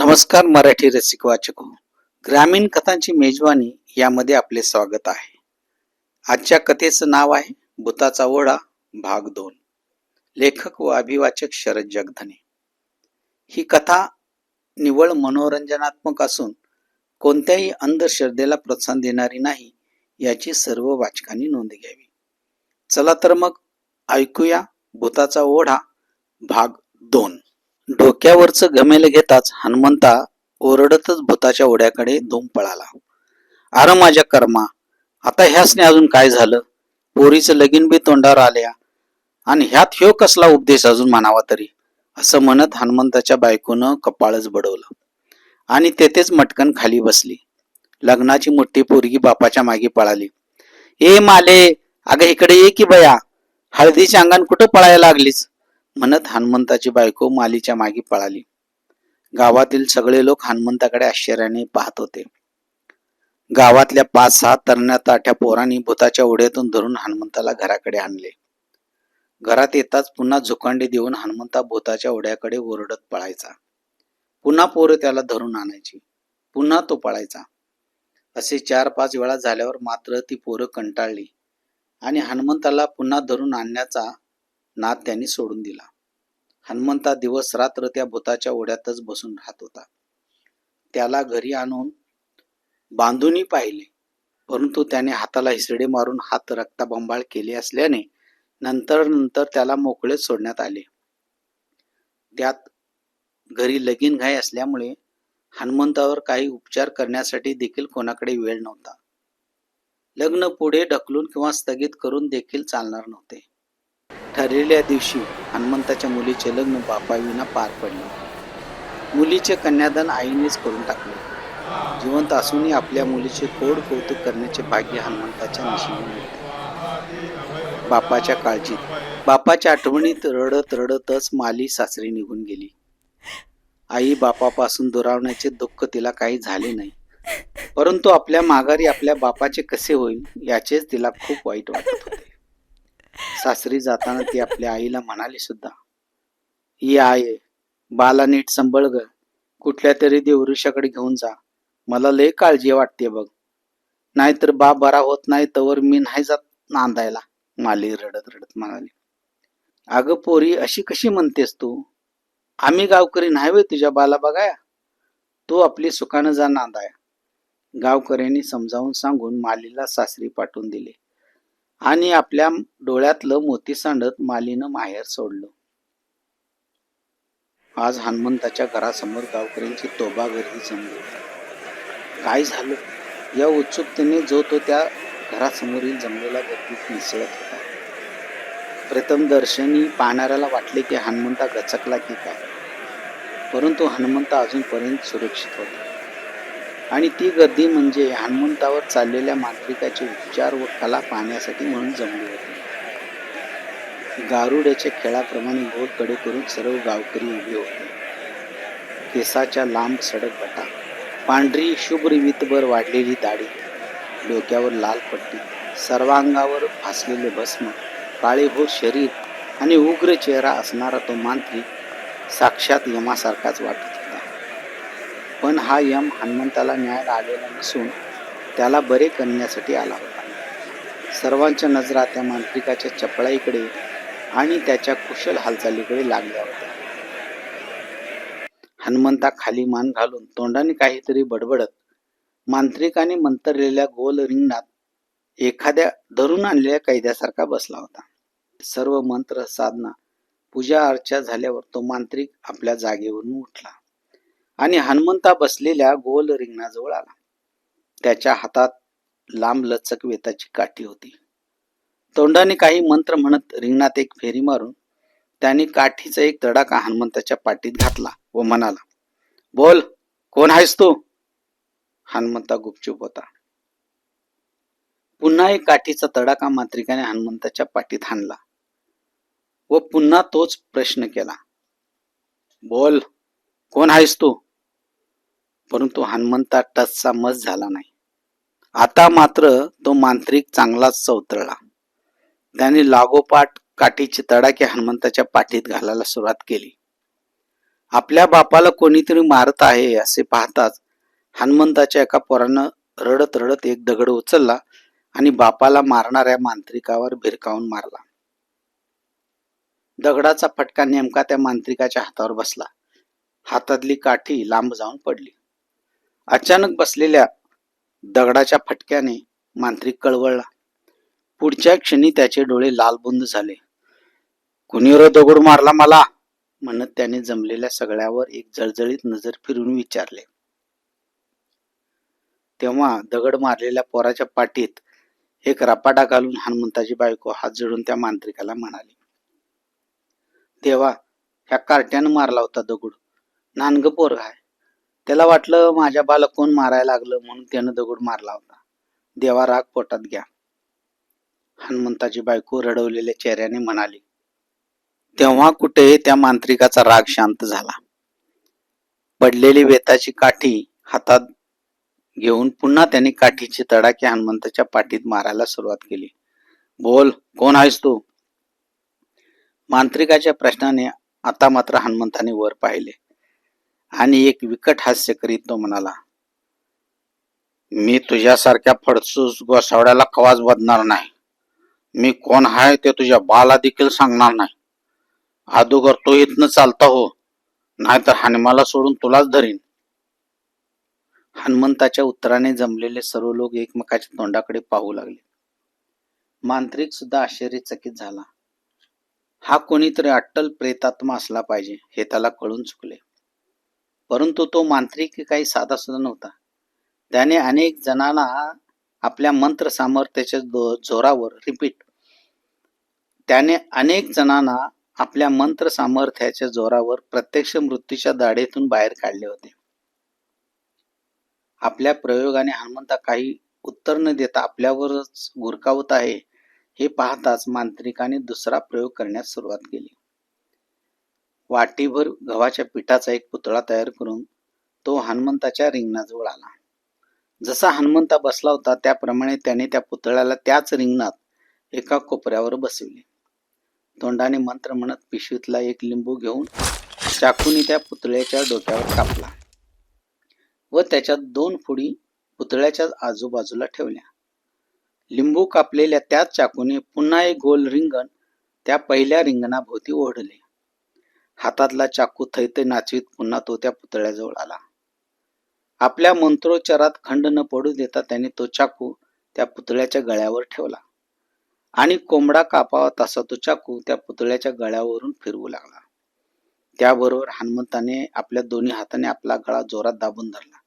नमस्कार मराठी रसिक वाचक हो. ग्रामीण कथांची मेजवानी यामध्ये आपले स्वागत आहे. आजच्या कथेचं नाव आहे भुताचा ओढा भाग 2. लेखक व अभिवाचक शरद जगधने. ही कथा निव्वळ मनोरंजनात्मक असून कोणत्याही अंधश्रद्धेला प्रोत्साहन देणारी नाही याची सर्व वाचकांनी नोंद घ्यावी. चला तर मग ऐकूया भुताचा ओढा भाग 2. डोक्यावरच घमेल घेताच हनुमंता ओरडतच भूताच्या ओढ्याकडे धूम पळाला. अरे माझ्या कर्मा, आता ह्यासने अजून काय झालं? पोरीचं लगीन बी तोंडावर आल्या आणि ह्यात ह्यो कसला उपदेश अजून म्हणावा तरी, असं म्हणत हनुमंताच्या बायकोनं कपाळच बडवलं आणि तेथेच मटकन खाली बसली. लग्नाची मोठी पोरगी बापाच्या मागे पळाली. ए माले, अगं इकडे ये की बया, हळदीच्या अंगान कुठं पळायला लागलीच, म्हणत हनुमंताची बायको मालीच्या मागे पळाली. गावातील सगळे लोक हनुमंताकडे आश्चर्याने पाहत होते. गावातल्या 5-6 तरण्या ताठ्या पोरांनी भूताच्या ओढ्यातून धरून हनुमंताला घराकडे आणले. घरात येताच पुन्हा झुकांडी देऊन हनुमंता भूताच्या ओढ्याकडे ओरडत पळायचा. पुन्हा पोरं त्याला धरून आणायची, पुन्हा तो पळायचा. असे 4-5 वेळा झाल्यावर मात्र ती पोरं कंटाळली आणि हनुमंताला पुन्हा धरून आणण्याचा नाद त्यांनी सोडून दिला. हनुमंता दिवस रात्र त्या भूताच्या ओढ्यातच बसून राहत होता. त्याला घरी आणून बांधूनही पाहिले, परंतु त्याने हाताला हिसडे मारून हात रक्ताबंबाळ केले असल्याने नंतर त्याला मोकळेच सोडण्यात आले. त्यात घरी लगीन घाई असल्यामुळे हनुमंतावर काही उपचार करण्यासाठी देखील कोणाकडे वेळ नव्हता. लग्न पुढे ढकलून किंवा स्थगित करून देखील चालणार नव्हते. ठरलेल्या दिवशी हनुमंताच्या मुलीचे लग्न बापाविना पार पडले. मुलीचे कन्यादान आईनेच करून टाकले. जिवंत असूनही आपल्या मुलीचे गोड कौतुक करण्याचे भाग्य हनुमंताच्या नशिबी होते. बापाच्या काळजीत, बापाच्या आठवणीत रडत रडतच माली सासरी निघून गेली. आई बापापासून दुरावण्याचे दुःख तिला काही झाले नाही, परंतु आपल्या माघारी आपल्या बापाचे कसे होईल याचेच तिला खूप वाईट वाटत होते. सासरी जाताना ती आपल्या आईला म्हणाली सुद्धा, ही आहे, बाला नीट संभळ ग, कुठल्या तरी देवऋषाकडे घेऊन जा, मला लय काळजी वाटते बघ, नाहीतर बा बरा होत नाही तवर मी नाही जात नांदायला, माली रडत रडत म्हणाली. अगं पोरी, अशी कशी म्हणतेस तू? आम्ही गावकरी नाही वे तुझ्या बाला बघाया, तू आपली सुखानं जा नांदाया. गावकऱ्यांनी समजावून सांगून मालीला सासरी पाठवून दिले आणि आपल्या डोळ्यातलं मोती सांडत मालीनं माहेर सोडलं. आज हनुमंताच्या घरासमोर गावकऱ्यांची तोबा गर्दी जमली. काय झालं या उत्सुकतेने जो तो त्या घरासमोरील जमलेल्या गर्दीत मिसळत होता. प्रथम दर्शनी पाहणाऱ्याला वाटले की हनुमंता गचकला की काय, परंतु हनुमंता अजूनपर्यंत सुरक्षित होता आणि ती गर्दी म्हणजे हनुमंतावर चाललेल्या मांत्रिकाचे उपचार व कला पाहण्यासाठी म्हणून जमली होती. गारुड्याच्या खेळाप्रमाणे गोल कडे करून सर्व गावकरी उभे होते. केसाच्या लांब सडक बटा, पांढरी शुभ्र वितभर वाढलेली दाढी, डोक्यावर लाल पट्टी, सर्वांगावर फासलेले भस्म, काळेभोर शरीर आणि उग्र चेहरा असणारा तो मांत्रिक साक्षात यमासारखाच वाटत होता. पण हा यम हनुमंताला न्यायला आलेला नसून त्याला बरे करण्यासाठी आला होता. सर्वांच्या नजरा त्या मांत्रिकाच्या चपळाईकडे आणि त्याच्या कुशल हालचालीकडे लागल्या होत्या. हनुमंता खाली मान घालून तोंडाने काहीतरी बडबडत मांत्रिकाने मंतरलेल्या गोल रिंगणात एखाद्या धरून आणलेल्या कैद्यासारखा बसला होता. सर्व मंत्र साधना पूजा अर्चा झाल्यावर तो मांत्रिक आपल्या जागेवरून उठला आणि हनुमंता बसलेल्या गोल रिंगणाजवळ आला. त्याच्या हातात लांब लचक वेताची काठी होती. तोंडाने काही मंत्र म्हणत रिंगणात एक फेरी मारून त्याने काठीचा एक तडाखा हनुमंताच्या पाठीत घातला व म्हणाला, बोल, कोण आहेस तू? हनुमंता गुपचूप होता. पुन्हा एक काठीचा तडाखा मांत्रिकाने हनुमंताच्या पाठीत हाणला व पुन्हा तोच प्रश्न केला, बोल, कोण आहेस तू? परंतु हनुमंता टचचा मस झाला नाही. आता मात्र तो मांत्रिक चांगलाच चवतळला. त्याने लागोपाठ काठीचे तडाखे हनुमंताच्या पाठीत घालायला सुरुवात केली. आपल्या बापाला कोणीतरी मारत आहे असे पाहताच हनुमंताच्या एका पोरानं रडत रडत एक दगड उचलला आणि बापाला मारणाऱ्या मांत्रिकावर भिरकावून मारला. दगडाचा फटका नेमका त्या मांत्रिकाच्या हातावर बसला. हातातली काठी लांब जाऊन पडली. अचानक बसलेल्या दगडाच्या फटक्याने मांत्रिक कळवळला. पुढच्या क्षणी त्याचे डोळे लालबुंद झाले. कुणी रे दगड मारला मला, म्हणत त्याने जमलेल्या सगळ्यावर एक जळजळीत नजर फिरून विचारले. तेव्हा दगड मारलेल्या पोराच्या पाठीत एक रपाटा घालून हनुमंताची बायको हात जोडून त्या मांत्रिकाला म्हणाली, देवा, ह्या कार्ट्यानं मारला होता दगड. नानग पोरग आहे. त्याला वाटलं माझ्या बाला कोण मारायला लागलं म्हणून त्यानं दगड मारला होता. देवा, राग पोटात घ्या. हनुमंताची बायको रडवलेल्या चेहऱ्याने म्हणाली. तेव्हा कुठे त्या मांत्रिकाचा राग शांत झाला. पडलेली वेताची काठी हातात घेऊन पुन्हा त्याने काठीचे तडाखे हनुमंताच्या पाठीत मारायला सुरुवात केली. बोल, कोण आहेस तू? मांत्रिकाच्या प्रश्नाने आता मात्र हनुमंताने वर पाहिले आणि एक विकट हास्य करीत तो म्हणाला, मी तुझ्यासारख्या फडसूस गोसावड्याला कवाच बदणार नाही. मी कोण आहे ते तुझ्या बाला देखील सांगणार नाही. अदोगर तो इथनं चालता हो, नाहीतर हनुमाला सोडून तुलाच धरीन. हनुमंताच्या उत्तराने जमलेले सर्व लोक एकमेकाच्या तोंडाकडे पाहू लागले. मांत्रिक सुद्धा आश्चर्यचकित झाला. हा कोणीतरी अट्टल प्रेतात्मा असला पाहिजे हे त्याला कळून चुकले. परंतु तो मांत्रिक काही साधा सुद्धा नव्हता. त्याने अनेक जणांना आपल्या मंत्र सामर्थ्याच्या जोरावर प्रत्यक्ष मृत्यूच्या दाढेतून बाहेर काढले होते. आपल्या प्रयोगाने हनुमंता काही उत्तर न देता आपल्यावरच गुरकावत आहे हे पाहताच मांत्रिकाने दुसरा प्रयोग करण्यास सुरुवात केली. वाटीभर गव्हाच्या पिठाचा एक पुतळा तयार करून तो हनुमंताच्या रिंगणाजवळ आला. जसा हनुमंता बसला होता त्याप्रमाणे त्याने त्या पुतळ्याला त्याच रिंगणात एका कोपऱ्यावर बसविले. तोंडाने मंत्र म्हणत पिशवीतला एक लिंबू घेऊन चाकूने त्या पुतळ्याच्या डोक्यावर कापला व त्याच्या 2 फोडी पुतळ्याच्या आजूबाजूला ठेवल्या. लिंबू कापलेल्या त्याच चाकूने पुन्हा एक गोल रिंगण त्या पहिल्या रिंगणाभोवती ओढले. हातातला चाकू थैथे नाचवीत पुन्हा तो त्या पुतळ्याजवळ आला. आपल्या मंत्रोच्चारात खंड न पडू देता त्याने तो चाकू त्या पुतळ्याच्या गळ्यावर ठेवला आणि कोंबडा कापावा तसा तो चाकू त्या पुतळ्याच्या गळ्यावरून फिरवू लागला. त्याबरोबर हनुमंताने आपल्या दोन्ही हाताने आपला गळा जोरात दाबून धरला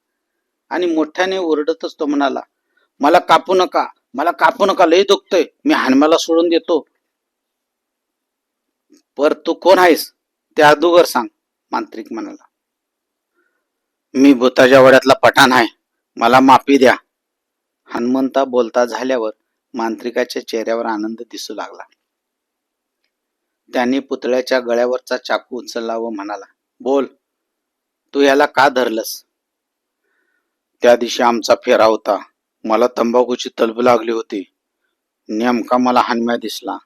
आणि मोठ्याने ओरडतच तो म्हणाला, मला कापू नका, मला कापू नका, लई दुखतोय, मी हनुमाला सोडून देतो. पर तू कोण आहेस ते अदुगर सांग, मांत्रिक म्हणाला. मी भूताच्या वड्यातला पठाण आहे, मला माफी द्या. हनुमंता बोलता झाल्यावर मांत्रिकाच्या चेहऱ्यावर आनंद दिसू लागला. त्याने पुतळ्याच्या गळ्यावरचा चाकू उचलला व म्हणाला, बोल, तू याला का धरलंस? त्या दिवशी आमचा फेरा होता. मला तंबाखूची तलब लागली होती. नेमका मला हनुम्या दिसला.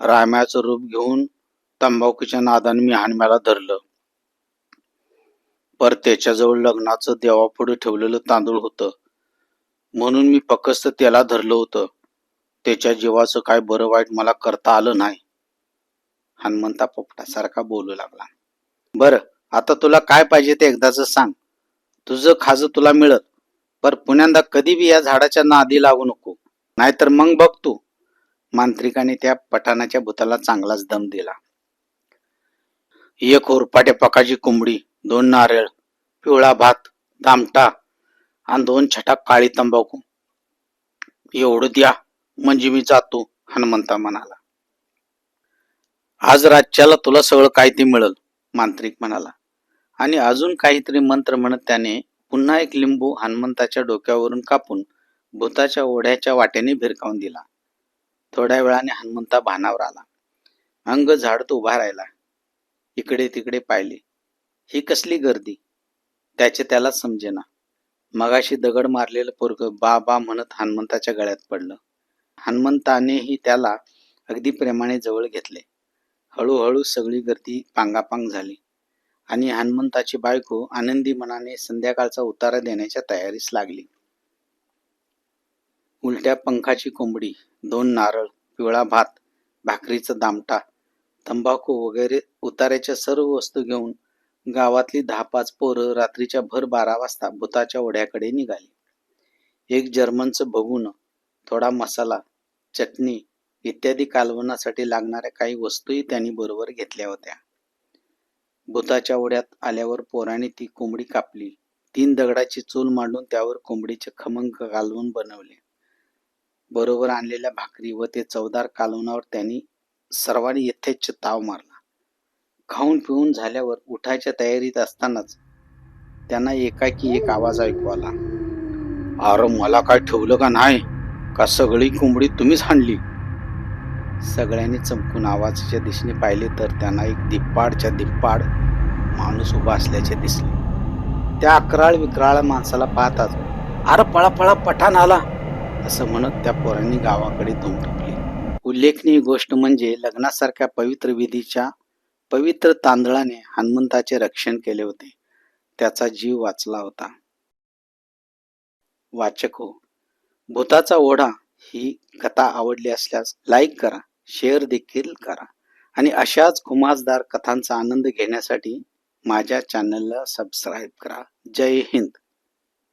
राम्याचं रूप घेऊन तंबाखूच्या नादाने मी हनुम्याला धरलं. पर त्याच्याजवळ लग्नाचं देवापुढे ठेवलेलं तांदूळ होतं म्हणून मी फक्त त्याला धरलं होतं. त्याच्या जीवाचं काय बरं वाईट मला करता आलं नाही. हनुमंता पोपटासारखा बोलू लागला. बरं, आता तुला काय पाहिजे ते एकदाच सांग. तुझं खाजं तुला मिळत, पर पुण्यांदा कधी बी या झाडाच्या नादी लागू नको, नाहीतर मग बघ तू. मांत्रिकाने त्या पठाणाच्या भूताला चांगलाच दम दिला. 1 उरपाट्या पकाची कोंबडी, 2 नारळ, पिवळा भात, दामटा आणि 2 छटाक काळी तंबाखू एवढं द्या म्हणजे मी जातो, हनुमंता म्हणाला. आज रातच्याला तुला सगळं काय ते मिळेल, मांत्रिक म्हणाला आणि अजून काहीतरी मंत्र म्हणत त्याने पुन्हा एक लिंबू हनुमंताच्या डोक्यावरून कापून भूताच्या ओढ्याच्या वाटेने भिरकावून दिला. थोड्या वेळाने हनुमंता भानावर आला. अंग झाडत उभा राहिला. इकडे तिकडे पाहिले. ही कसली गर्दी त्याचे त्याला समजेना. मगाशी दगड मारलेलं पोरग बा बा म्हणत हनुमंताच्या गळ्यात पडलं. हनुमंतानेही त्याला अगदी प्रेमाने जवळ घेतले. हळूहळू सगळी गर्दी पांगापांग झाली आणि हनुमंताची बायको आनंदी मनाने संध्याकाळचा उतारा देण्याच्या तयारीस लागली. उलट्या पंखाची कोंबडी, 2 नारळ, पिवळा भात, भाकरीचा दामटा, तंबाखू वगैरे उतार्याच्या सर्व वस्तू घेऊन गावातली 10-5 पोरं रात्रीच्या भर 12 वाजता भुताच्या ओढ्याकडे निघाली. एक जर्मनचं भगुनं, थोडा मसाला, चटणी इत्यादी कालवणासाठी लागणाऱ्या काही वस्तूही त्यांनी बरोबर घेतल्या होत्या. भुताच्या ओढ्यात आल्यावर पोरांनी ती कोंबडी कापली. 3 दगडाची चूल मांडून त्यावर कोंबडीचे खमंग कालवण बनवले. बरोबर आणलेल्या भाकरी व ते चवदार कालवणावर त्यांनी सर्वांनी यथेच्छ ताव मारला. खाऊन पिऊन झाल्यावर उठायच्या तयारीत असतानाच त्यांना एकाकी एक आवाज ऐकू आला. अरे मला काय ठेवलं का नाही? का सगळी कोंबडी तुम्हीच हाणली? सगळ्यांनी चमकून आवाजाच्या दिशेने पाहिले तर त्यांना एक धिप्पाडच्या धिप्पाड माणूस उभा असल्याचे दिसले. त्या अकराळ विक्राळ माणसाला पाहताच अरे पळा पळा पठाण आला असं म्हणत त्या पोरांनी गावाकडे धूम ठोकली. उल्लेखनीय गोष्ट म्हणजे लग्नासारख्या पवित्र विधीच्या पवित्र तांदळाने हनुमंताचे रक्षण केले होते. त्याचा जीव वाचला होता. वाचक हो, भूताचा ओढा ही कथा आवडली असल्यास लाईक करा, शेअर देखील करा आणि अशाच खुमासदार कथांचा आनंद घेण्यासाठी माझ्या चॅनलला सबस्क्राईब करा. जय हिंद.